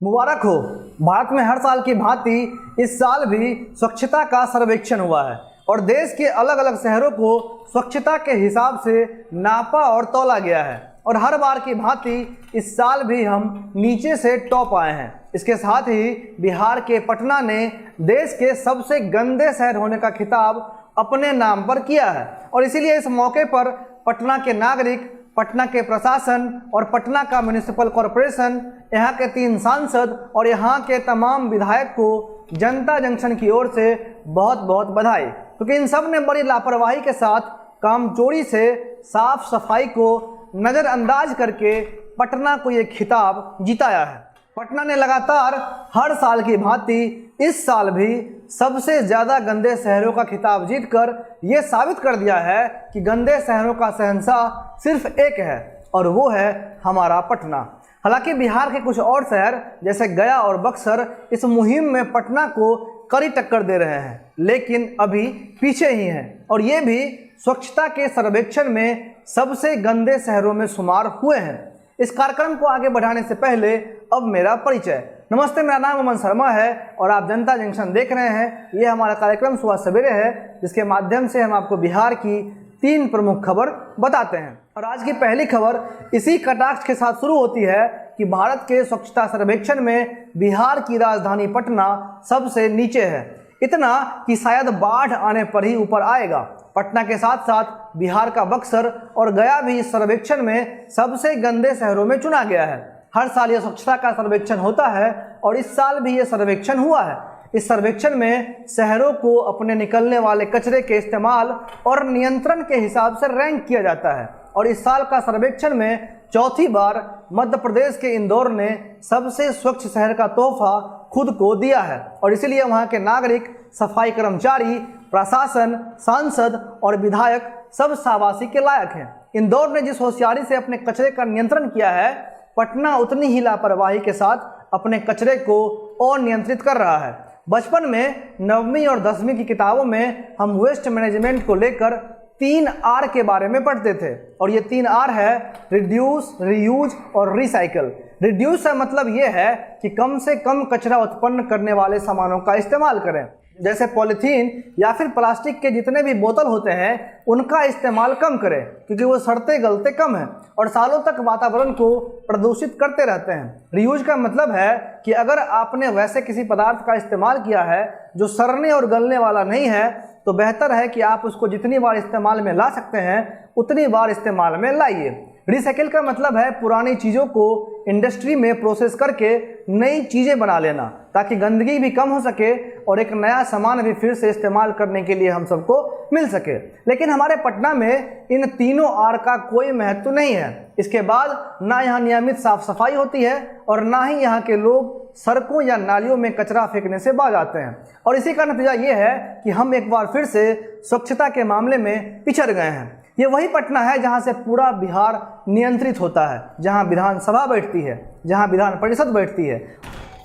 मुबारक हो। भारत में हर साल की भांति इस साल भी स्वच्छता का सर्वेक्षण हुआ है और देश के अलग अलग शहरों को स्वच्छता के हिसाब से नापा और तौला गया है और हर बार की भांति इस साल भी हम नीचे से टॉप आए हैं। इसके साथ ही बिहार के पटना ने देश के सबसे गंदे शहर होने का खिताब अपने नाम पर किया है और इसीलिए इस मौके पर पटना के नागरिक, पटना के प्रशासन और पटना का म्युनिसिपल कॉरपोरेशन, यहाँ के 3 सांसद और यहाँ के तमाम विधायक को जनता जंक्शन की ओर से बहुत बहुत बधाई, क्योंकि इन सब ने बड़ी लापरवाही के साथ कामचोरी से साफ सफाई को नज़रअंदाज करके पटना को ये खिताब जिताया है। पटना ने लगातार हर साल की भांति इस साल भी सबसे ज़्यादा गंदे शहरों का खिताब जीतकर ये साबित कर दिया है कि गंदे शहरों का शहंशाह सिर्फ एक है और वो है हमारा पटना। हालांकि बिहार के कुछ और शहर जैसे गया और बक्सर इस मुहिम में पटना को कड़ी टक्कर दे रहे हैं, लेकिन अभी पीछे ही हैं और ये भी स्वच्छता के सर्वेक्षण में सबसे गंदे शहरों में शुमार हुए हैं। इस कार्यक्रम को आगे बढ़ाने से पहले अब मेरा परिचय। नमस्ते, मेरा नाम अमन शर्मा है और आप जनता जंक्शन देख रहे हैं। ये हमारा कार्यक्रम सुबह सवेरे है, जिसके माध्यम से हम आपको बिहार की 3 प्रमुख खबर बताते हैं। और आज की पहली खबर इसी कटाक्ष के साथ शुरू होती है कि भारत के स्वच्छता सर्वेक्षण में बिहार की राजधानी पटना सबसे नीचे है, इतना कि शायद बाढ़ आने पर ही ऊपर आएगा। पटना के साथ साथ बिहार का बक्सर और गया भी इस सर्वेक्षण में सबसे गंदे शहरों में चुना गया है। हर साल यह स्वच्छता का सर्वेक्षण होता है और इस साल भी यह सर्वेक्षण हुआ है। इस सर्वेक्षण में शहरों को अपने निकलने वाले कचरे के इस्तेमाल और नियंत्रण के हिसाब से रैंक किया जाता है और इस साल का सर्वेक्षण में चौथी बार मध्य प्रदेश के इंदौर ने सबसे स्वच्छ शहर का तोहफा खुद को दिया है और इसीलिए वहाँ के नागरिक, सफाई कर्मचारी, प्रशासन, सांसद और विधायक सब शाबाशी के लायक हैं। इंदौर ने जिस होशियारी से अपने कचरे का नियंत्रण किया है, पटना उतनी ही लापरवाही के साथ अपने कचरे को अनियंत्रित कर रहा है। बचपन में 9वीं और 10वीं की किताबों में हम वेस्ट मैनेजमेंट को लेकर 3 R के बारे में पढ़ते थे और ये 3 R है रिड्यूस, रीयूज और रिसाइकल। रिड्यूस का मतलब ये है कि कम से कम कचरा उत्पन्न करने वाले सामानों का इस्तेमाल करें, जैसे पॉलीथीन या फिर प्लास्टिक के जितने भी बोतल होते हैं उनका इस्तेमाल कम करें, क्योंकि वो सड़ते गलते कम हैं और सालों तक वातावरण को प्रदूषित करते रहते हैं। रीयूज का मतलब है कि अगर आपने वैसे किसी पदार्थ का इस्तेमाल किया है जो सड़ने और गलने वाला नहीं है, तो बेहतर है कि आप उसको जितनी बार इस्तेमाल में ला सकते हैं उतनी बार इस्तेमाल में लाइए। रिसाइकिल का मतलब है पुरानी चीज़ों को इंडस्ट्री में प्रोसेस करके नई चीज़ें बना लेना, ताकि गंदगी भी कम हो सके और एक नया सामान भी फिर से इस्तेमाल करने के लिए हम सबको मिल सके। लेकिन हमारे पटना में इन तीनों R का कोई महत्व नहीं है। इसके बाद ना यहाँ नियमित साफ सफाई होती है और ना ही यहाँ के लोग सड़कों या नालियों में कचरा फेंकने से बाज आते हैं और इसी का नतीजा ये है कि हम एक बार फिर से स्वच्छता के मामले में पिछड़ गए हैं। ये वही पटना है जहाँ से पूरा बिहार नियंत्रित होता है, जहाँ विधानसभा बैठती है, जहाँ विधान परिषद बैठती है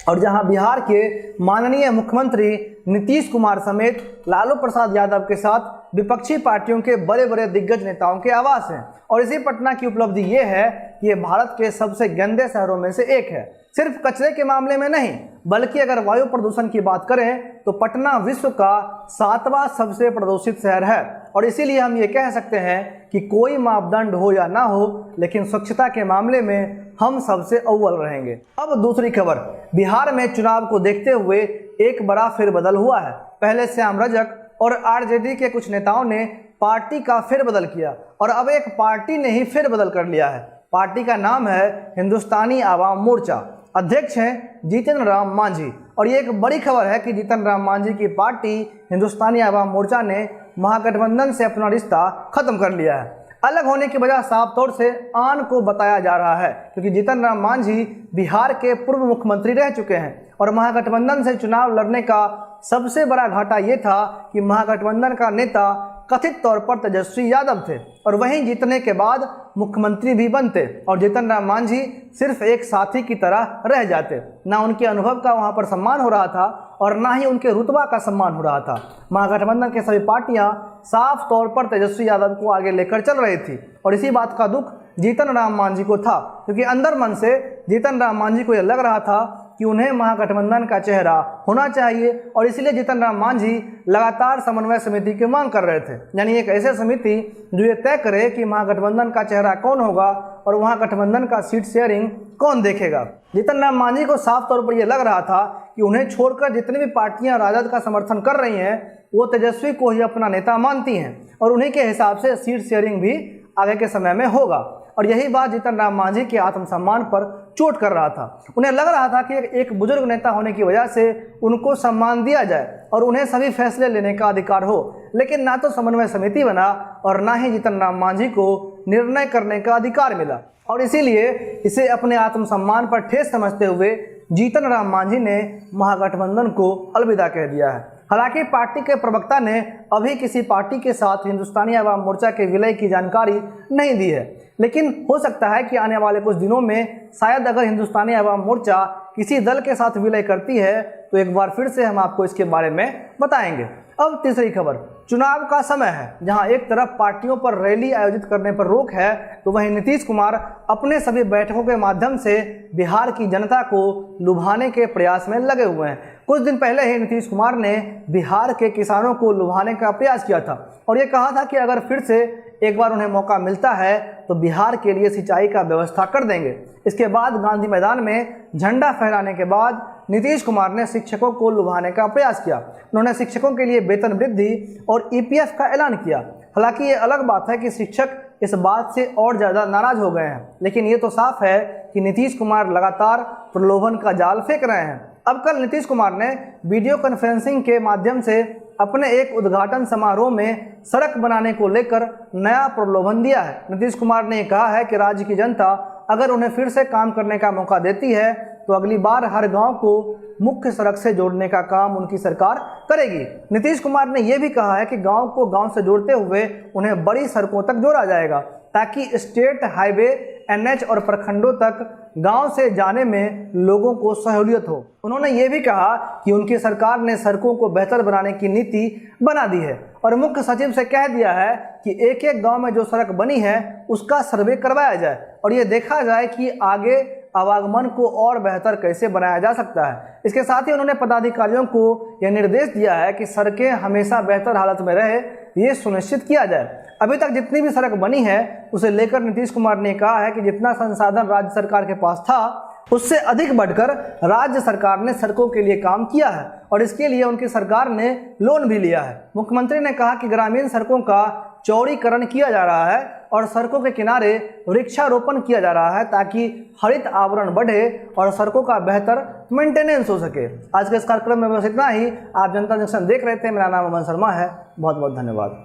और जहाँ बिहार के माननीय मुख्यमंत्री नीतीश कुमार समेत लालू प्रसाद यादव के साथ विपक्षी पार्टियों के बड़े बड़े दिग्गज नेताओं के आवास हैं। और इसी पटना की उपलब्धि ये है कि ये भारत के सबसे गंदे शहरों में से एक है, सिर्फ कचरे के मामले में नहीं, बल्कि अगर वायु प्रदूषण की बात करें तो पटना विश्व का 7वां सबसे प्रदूषित शहर है और इसीलिए हम ये कह सकते हैं कि कोई मापदंड हो या ना हो, लेकिन स्वच्छता के मामले में हम सबसे अव्वल रहेंगे। अब दूसरी खबर, बिहार में चुनाव को देखते हुए एक बड़ा फेरबदल हुआ है। पहले श्याम रजक और RJD के कुछ नेताओं ने पार्टी का फेरबदल किया और अब एक पार्टी ने ही फेरबदल कर लिया है। पार्टी का नाम है हिंदुस्तानी आवाम मोर्चा। अध्यक्ष हैं जीतन राम मांझी और ये एक बड़ी खबर है कि जीतन राम मांझी की पार्टी हिंदुस्तानी आवाम मोर्चा ने महागठबंधन से अपना रिश्ता खत्म कर लिया है। अलग होने की वजह साफ तौर से आन को बताया जा रहा है, क्योंकि जीतन राम मांझी बिहार के पूर्व मुख्यमंत्री रह चुके हैं और महागठबंधन से चुनाव लड़ने का सबसे बड़ा घाटा ये था कि महागठबंधन का नेता कथित तौर पर तेजस्वी यादव थे और वहीं जीतने के बाद मुख्यमंत्री भी बनते और जीतन राम मांझी सिर्फ एक साथी की तरह रह जाते। ना उनके अनुभव का वहां पर सम्मान हो रहा था और ना ही उनके रुतबा का सम्मान हो रहा था। महागठबंधन के सभी पार्टियां साफ तौर पर तेजस्वी यादव को आगे लेकर चल रही थी और इसी बात का दुख जीतन राम मांझी को था, क्योंकि अंदर मन से जीतन राम मांझी को यह लग रहा था कि उन्हें महागठबंधन का चेहरा होना चाहिए और इसलिए जीतन राम मांझी लगातार समन्वय समिति की मांग कर रहे थे, यानी एक ऐसे समिति जो ये तय करे कि महागठबंधन का चेहरा कौन होगा और वहाँ गठबंधन का सीट शेयरिंग कौन देखेगा। जीतन राम मांझी को साफ तौर पर यह लग रहा था कि उन्हें छोड़कर जितनी भी पार्टियां राजद का समर्थन कर रही हैं वो तेजस्वी को ही अपना नेता मानती हैं और उन्हीं के हिसाब से सीट शेयरिंग भी आगे के समय में होगा। और यही बात जीतन राम मांझी के आत्मसम्मान पर चोट कर रहा था। उन्हें लग रहा था कि एक बुजुर्ग नेता होने की वजह से उनको सम्मान दिया जाए और उन्हें सभी फैसले लेने का अधिकार हो, लेकिन ना तो समन्वय समिति बना और ना ही जीतन राम मांझी को निर्णय करने का अधिकार मिला। और इसीलिए इसे अपने आत्मसम्मान पर ठेस समझते हुए जीतन राम मांझी ने महागठबंधन को अलविदा कह दिया है। हालांकि पार्टी के प्रवक्ता ने अभी किसी पार्टी के साथ हिंदुस्तानी अवाम मोर्चा के विलय की जानकारी नहीं दी है, लेकिन हो सकता है कि आने वाले कुछ दिनों में शायद अगर हिंदुस्तानी अवाम मोर्चा किसी दल के साथ विलय करती है तो एक बार फिर से हम आपको इसके बारे में बताएंगे। अब तीसरी खबर, चुनाव का समय है। जहां एक तरफ पार्टियों पर रैली आयोजित करने पर रोक है तो वहीं नीतीश कुमार अपने सभी बैठकों के माध्यम से बिहार की जनता को लुभाने के प्रयास में लगे हुए हैं। कुछ दिन पहले ही नीतीश कुमार ने बिहार के किसानों को लुभाने का प्रयास किया था और ये कहा था कि अगर फिर से एक बार उन्हें मौका मिलता है तो बिहार के लिए सिंचाई का व्यवस्था कर देंगे। इसके बाद गांधी मैदान में झंडा फहराने के बाद नीतीश कुमार ने शिक्षकों को लुभाने का प्रयास किया। उन्होंने शिक्षकों के लिए वेतन वृद्धि और ईपीएफ का ऐलान किया। हालांकि ये अलग बात है कि शिक्षक इस बात से और ज़्यादा नाराज हो गए हैं, लेकिन ये तो साफ है कि नीतीश कुमार लगातार प्रलोभन का जाल फेंक रहे हैं। अब कल नीतीश कुमार ने वीडियो कॉन्फ्रेंसिंग के माध्यम से अपने एक उद्घाटन समारोह में सड़क बनाने को लेकर नया प्रलोभन दिया है। नीतीश कुमार ने कहा है कि राज्य की जनता अगर उन्हें फिर से काम करने का मौका देती है तो अगली बार हर गांव को मुख्य सड़क से जोड़ने का काम उनकी सरकार करेगी। नीतीश कुमार ने यह भी कहा है कि गांव को गांव से जोड़ते हुए उन्हें बड़ी सड़कों तक जोड़ा जाएगा ताकि स्टेट हाईवे, एनएच और प्रखंडों तक गांव से जाने में लोगों को सहूलियत हो। उन्होंने ये भी कहा कि उनकी सरकार ने सड़कों को बेहतर बनाने की नीति बना दी है और मुख्य सचिव से कह दिया है कि एक एक गांव में जो सड़क बनी है उसका सर्वे करवाया जाए और ये देखा जाए कि आगे आवागमन को और बेहतर कैसे बनाया जा सकता है। इसके साथ ही उन्होंने पदाधिकारियों को यह निर्देश दिया है कि सड़कें हमेशा बेहतर हालत में रहे, ये सुनिश्चित किया जाए। अभी तक जितनी भी सड़क बनी है उसे लेकर नीतीश कुमार ने कहा है कि जितना संसाधन राज्य सरकार के पास था उससे अधिक बढ़कर राज्य सरकार ने सड़कों के लिए काम किया है और इसके लिए उनकी सरकार ने लोन भी लिया है। मुख्यमंत्री ने कहा कि ग्रामीण सड़कों का चौड़ीकरण किया जा रहा है और सड़कों के किनारे वृक्षारोपण किया जा रहा है ताकि हरित आवरण बढ़े और सड़कों का बेहतर मेंटेनेंस हो सके। आज के इस कार्यक्रम में बस इतना ही। आप जनता जंक्शन देख रहे थे। मेरा नाम अमन शर्मा है। बहुत बहुत धन्यवाद।